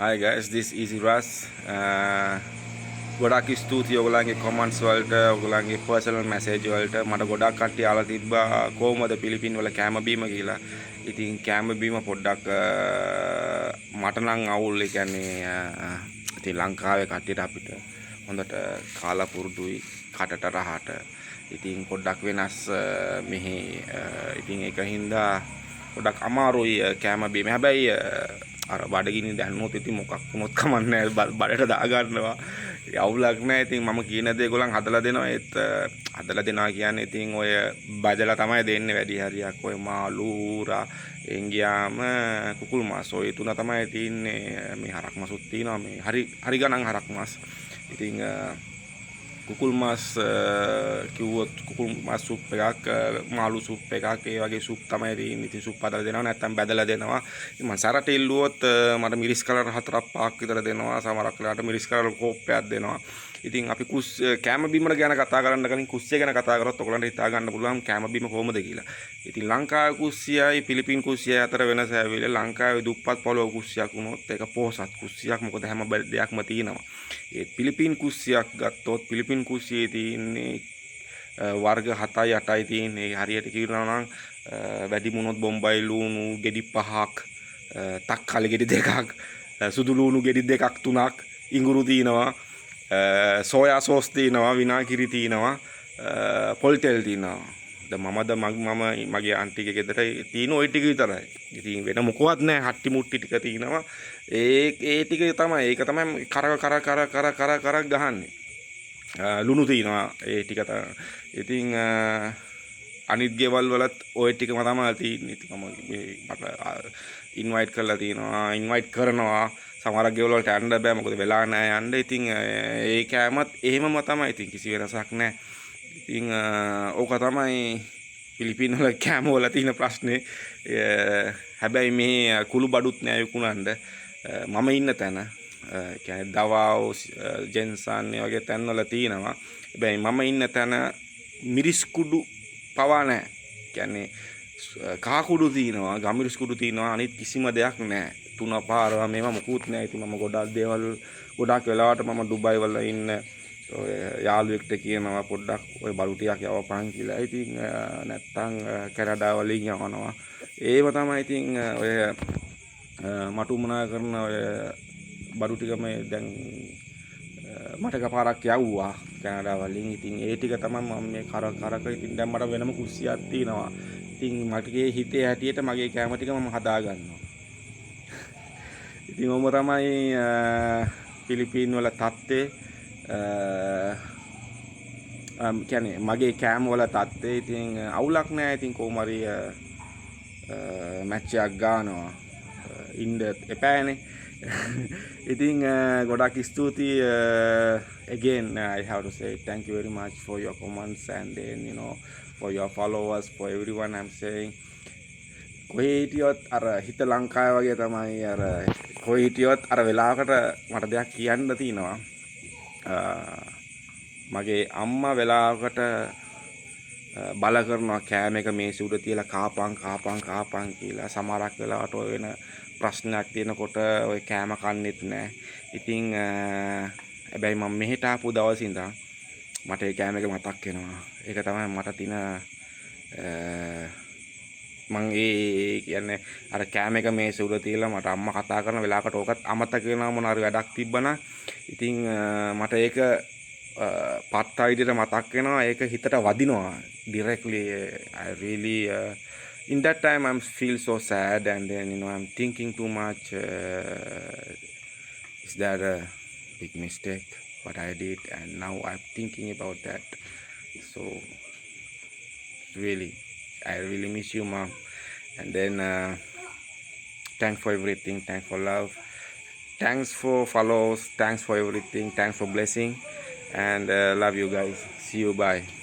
Hi guys, this is Ras. ගොඩක් ස්තුතියි ඔයගොල්ලන්ගේ comments වලට, ඔයගොල්ලන්ගේ පර්සනල් මැසේජ් වලට. මට ගොඩක් කට්ටිය ආලා තිබ්බා කොහොමද පිලිපින් වල කැම බීම කියලා. ඉතින් කැම බීම පොඩ්ඩක් මට නම් අවුල්. ඒ කියන්නේ ඉතින් ලංකාවේ කට්ටියට අපිට හොඳට කාලා පුරුදුයි කටට රහට. ඉතින් පොඩ්ඩක් වෙනස් මෙහි. ඉතින් ඒක හින්දා පොඩ්ඩක් අමාරුයි කැම බීම. හැබැයි අර බඩගිනි දැන්නොත් ඉතින් මොකක් වුණොත් කමන්නේ බඩට දා ගන්නවා. අවුලක් නැහැ. ඉතින් මම කියන දේ ඒගොල්ලන් හදලා දෙනවා. ඒත් හදලා දෙනවා කියන්නේ ඉතින් ඔය බජලා තමයි දෙන්නේ වැඩි හරියක්. ඔය මාළු ඌරා එංගියාම කුකුල් මාස් ඔය තුන තමයි තින්නේ. මේ හරක් මාසුත් තියෙනවා. මේ හරි ගණන් හරක් මාස්. ඉතින් කුකුල් මාස් කිව්වොත් කුකුල් මාස් සුප් එකක්, මාළු සුප් එකක්, ඒ වගේ සුප් තමයි තියෙන්නේ. ඉතින් සුප් හදලා දෙනවා නැත්නම් බැදලා දෙනවා. ඉතින් මම සරට ඉල්ලුවොත් මට මිරිස් කලර් 4-5ක් විතර දෙනවා. සමහරක් වෙලාවට මිරිස් කලර් කෝප්පයක් දෙනවා. ඉතින් අපි කැම බීමර ගැන කතා කරන්න කලින් කුස්සිය ගැන කතා කරොත් ඔයගලන්ට හිතා ගන්න පුළුවන් කැම බීම කොහොමද කියලා. ඉතින් ලංකාවේ කුස්සියයි පිලිපින් කුස්සියයි අතර වෙනස ඇවිල්ලා ලංකාවේ දුප්පත් පොළොව කුස්සියක් වුණොත් ඒක පොහසත් කුස්සියක්. මොකද හැම දෙයක්ම තියෙනවා. ඒ පිලිපින් කුස්සියක් ගත්තොත් පිලිපින් කුස්සියේ තියෙන්නේ වර්ග 7යි 8යි තියෙන්නේ. හරියට කියනවා නම් වැඩි මුණොත් බොම්බයි ලූණු ගෙඩි 5ක්, තක්කාලි ගෙඩි 2ක්, සුදු ලූණු ගෙඩි 2ක් 3ක්, ඉඟුරු තියෙනවා, සෝයා සෝස් තියෙනවා, විනාගිරි තියෙනවා, පොල් තෙල් තියෙනවා. මම මගේ ආන්ටිගේ ගෙදර තියෙන ওই ටික විතරයි. ඉතින් වෙන මොකවත් නැහැ. හට්ටි මුට්ටි ටික තියෙනවා. ඒ ටික තමයි. ඒක තමයි කර ගහන්නේ. ලුණු තියෙනවා. ඒ ටික තමයි. ඉතින් අනිත් ගෙවල් වලත් ওই ටිකම තමයි තියෙන්නේ. ඉතින් මම මට ඉන්වයිට් කරලා තියෙනවා. ඉන්වයිට් කරනවා. සමහර ගෙවල් වලට යන්න බෑ. මොකද වෙලා නැහැ යන්න. ඉතින් ඒ කෑමත් එහෙමම තමයි. ඉතින් කිසි වෙනසක් නැහැ. ඉතින් ඕක තමයි පිලිපින් වල කෑම වල තියෙන ප්‍රශ්නේ. හැබැයි මේ කුළු බඩුත් නෑ විකුණන්න. මම ඉන්න තැන කියන්නේ දවාව ජෙන්සන් වගේ තැන්වල තියෙනවා. හැබැයි මම ඉන්න තැන මිරිස් කුඩු පවා නැහැ. කියන්නේ කහ කුඩු තියෙනවා, ගමිරිස් කුඩු තියෙනවා. අනිත් කිසිම දෙයක් නැහැ. තුන පාරවා මේවා මොකුත් නැහැ. ඉතින් මම ගොඩක් වෙලාවට මම ඩුබයි වල ඉන්න ඔය යාළුවෙක්ට කියනවා පොඩ්ඩක් ඔය බඩු ටිකක් යවපන් කියලා. ඉතින් නැත්තම් කැනඩා වලින් යවනවා. ඒව තමයි ඉතින් ඔය මට උමනා කරන ඔය බඩු ටික මේ දැන් මට එකපාරක් යවුවා කැනඩා වලින්. ඉතින් ඒ ටික තමයි මම මේ කරක ඉතින් දැන් මට වෙනම කුස්සියක් තියෙනවා. ඉතින් මගේ හිතේ හැටියට මගේ කැම ටික මම හදා ගන්නවා. ඉතින් ඔම තමයි පිලිපින් වල තත්ත්වය. කියන්නේ මගේ කෑම වල තත්ත්වය. ඉතින් අවුලක් නැහැ. ඉතින් කොහොම හරි මැච් එකක් ගන්නවා. ඉන්න එපානේ. ඉතින් ගොඩක් ස්තුතියි. Again I have to say thank you very much for your comments and then for your followers, for everyone. I'm saying කොහේ හිටියොත් අර හිත ලංකාවේ වගේ තමයි. අර කොහේ හිටියොත් අර වෙලාවකට මට දෙයක් කියන්න තියෙනවා. මගේ අම්මා වෙලාවකට බල කරනවා කෑම එක මේසෙ උඩ තියලා කාපන් කියලා. සමහරක් වෙලාවට ඔය වෙන ප්‍රශ්නයක් තියෙනකොට ඔය කෑම කන්නෙත් නැහැ. ඉතින් හැබැයි මම මෙහෙට ආපු දවස් ඉඳන් මට ඒ කෑම එක මතක් වෙනවා. ඒක තමයි මට තියෙන මං ඒ කියන්නේ අර කෑම එක මේසෙ උඩ තියලා මට අම්මා කතා කරන වෙලාවකට ඕකත් අමතක වෙනවා. මොන හරි වැඩක් තිබ්බනම් ඉතින් මට ඒක පත්තා විදිහට මතක් වෙනවා. ඒක හිතට වදිනවා directly. I really in that time I feel so sad and then I'm thinking too much. Is that a big mistake what I did? And now I'm thinking about that. So really I really miss you, Mom. And then thanks for everything. Thanks for love. Thanks for follows. Thanks for everything. Thanks for blessing. And love you guys. See you. Bye.